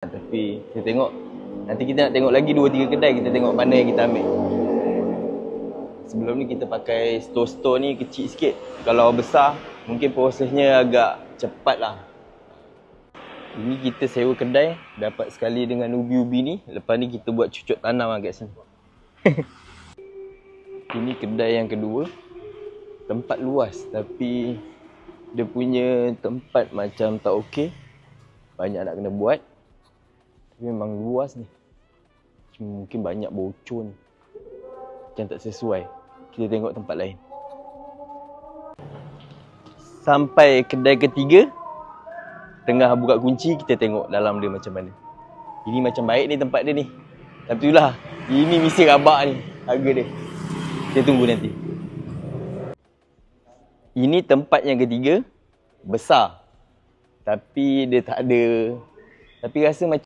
Tapi kita tengok, nanti kita nak tengok lagi 2-3 kedai, kita tengok mana yang kita ambil. Sebelum ni kita pakai store-store ni kecil sikit. Kalau besar, mungkin prosesnya agak cepat lah. Ini kita sewa kedai, dapat sekali dengan ubi-ubi ni. Lepas ni kita buat cucuk tanam lah kat sini. Ini kedai yang kedua. Tempat luas tapi dia punya tempat macam tak okey. Banyak nak kena buat. Tapi memang luas ni. Mungkin banyak bocor ni. Macam tak sesuai. Kita tengok tempat lain. Sampai kedai ketiga. Tengah buka kunci, kita tengok dalam dia macam mana. Ini macam baik ni tempat dia ni. Tapi itulah, ini mesti rabak ni harga dia. Kita tunggu nanti. Ini tempat yang ketiga. Besar. Tapi dia tak ada. Tapi rasa macam